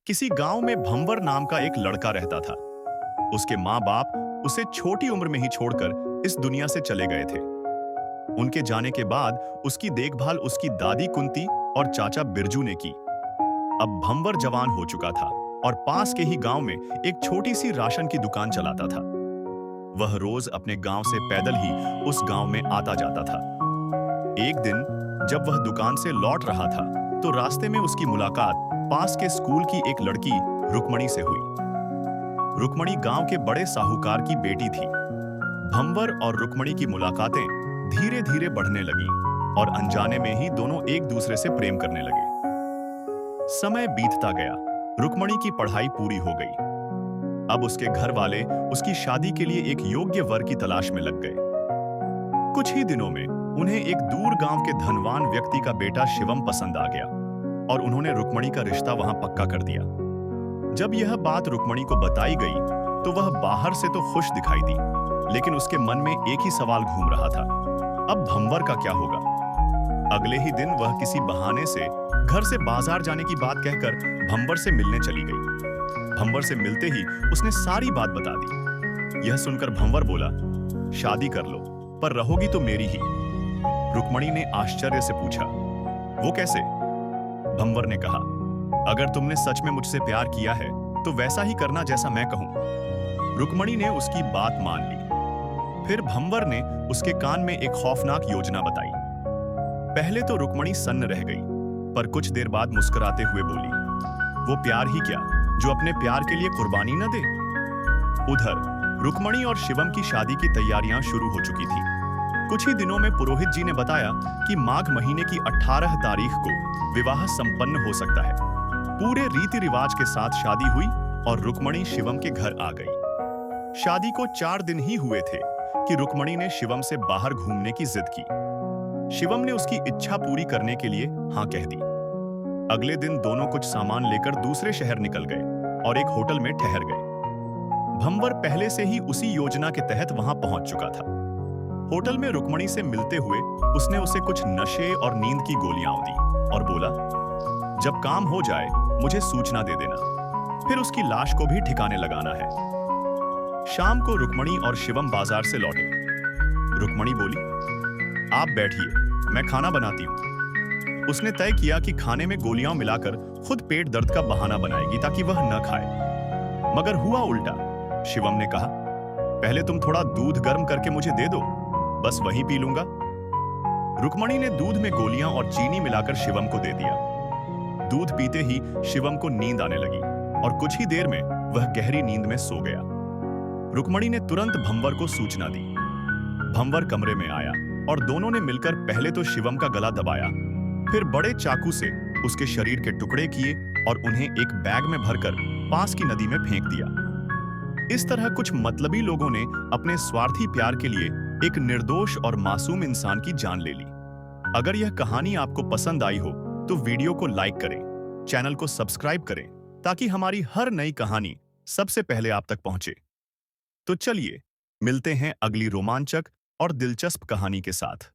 किसी गांव में भंवर नाम का एक लड़का रहता था। उसके माँ बाप उसे छोटी उम्र में ही छोड़कर इस दुनिया से चले गए थे। उनके जाने के बाद उसकी देखभाल उसकी दादी कुंती और चाचा बिरजू ने की। अब भंवर जवान हो चुका था और पास के ही गांव में एक छोटी सी राशन की दुकान चलाता था। वह रोज अपने गांव से पैदल ही उस गांव में आता जाता था। एक दिन जब वह दुकान से लौट रहा था तो रास्ते में उसकी मुलाकात पास के स्कूल की एक लड़की रुक्मणी से हुई। रुक्मणी गांव के बड़े साहूकार की बेटी थी। भंवर और रुक्मणी की मुलाकातें धीरे धीरे बढ़ने लगी और अनजाने में ही दोनों एक दूसरे से प्रेम करने लगे। समय बीतता गया, रुक्मणी की पढ़ाई पूरी हो गई। अब उसके घर वाले उसकी शादी के लिए एक योग्य वर की तलाश में लग गए। कुछ ही दिनों में उन्हें एक दूर गांव के धनवान व्यक्ति का बेटा शिवम पसंद आ गया और उन्होंने रुक्मणी का रिश्ता वहां पक्का कर दिया। जब यह बात रुक्मणी को बताई गई तो वह बाहर से तो खुश दिखाई दी, लेकिन उसके मन में एक ही सवाल घूम रहा था, अब भंवर का क्या होगा। अगले ही दिन वह किसी बहाने से घर से बाजार जाने की बात कहकर भंवर से मिलने चली गई। भंवर से मिलते ही उसने सारी बात बता दी। यह सुनकर भंवर बोला, शादी कर लो, पर रहोगी तो मेरी ही। रुक्मणी ने आश्चर्य से पूछा, वो कैसे? भंवर ने कहा, अगर तुमने सच में मुझसे प्यार किया है तो वैसा ही करना जैसा मैं कहूं। रुक्मणी ने उसकी बात मान ली। फिर भंवर ने उसके कान में एक खौफनाक योजना बताई। पहले तो रुक्मणी सन्न रह गई, पर कुछ देर बाद मुस्कुराते हुए बोली, वो प्यार ही क्या जो अपने प्यार के लिए कुर्बानी न दे। उधर रुक्मणी और शिवम की शादी की तैयारियां शुरू हो चुकी थी। कुछ ही दिनों में पुरोहित जी ने बताया कि माघ महीने की 18 तारीख को विवाह संपन्न हो सकता है। पूरे रीति रिवाज के साथ शादी हुई और रुक्मणी शिवम के घर आ गई। शादी को 4 दिन ही हुए थे कि रुक्मणी ने शिवम से बाहर घूमने की जिद की। शिवम ने उसकी इच्छा पूरी करने के लिए हाँ कह दी। अगले दिन दोनों कुछ सामान लेकर दूसरे शहर निकल गए और एक होटल में ठहर गए। भंवर पहले से ही उसी योजना के तहत वहां पहुंच चुका था। होटल में रुक्मणी से मिलते हुए उसने उसे कुछ नशे और नींद की गोलियां दी और बोला, जब काम हो जाए मुझे सूचना दे देना, फिर उसकी लाश को भी ठिकाने लगाना है। शाम को रुक्मणी और शिवम बाजार से लौटे। रुक्मणी बोली, आप बैठिए, मैं खाना बनाती हूँ। उसने तय किया कि खाने में गोलियां मिलाकर खुद पेट दर्द का बहाना बनाएगी ताकि वह न खाए। मगर हुआ उल्टा। शिवम ने कहा, पहले तुम थोड़ा दूध गर्म करके मुझे दे दो, बस वही पी लूंगा। रुक्मणी ने दूध में गोलियां और चीनी मिलाकर शिवम को दे दिया। दूध पीते ही शिवम को नींद आने लगी और कुछ ही देर में वह गहरी नींद में सो गया। रुक्मणी ने तुरंत भंवर को सूचना दी। भंवर कमरे में आया और दोनों ने मिलकर पहले तो शिवम का गला दबाया, फिर बड़े चाकू से उसके शरीर के टुकड़े किए और उन्हें एक बैग में भरकर पास की नदी में फेंक दिया। इस तरह कुछ मतलबी लोगों ने अपने स्वार्थी प्यार के लिए एक निर्दोष और मासूम इंसान की जान ले ली। अगर यह कहानी आपको पसंद आई हो तो वीडियो को लाइक करें, चैनल को सब्सक्राइब करें ताकि हमारी हर नई कहानी सबसे पहले आप तक पहुंचे। तो चलिए मिलते हैं अगली रोमांचक और दिलचस्प कहानी के साथ।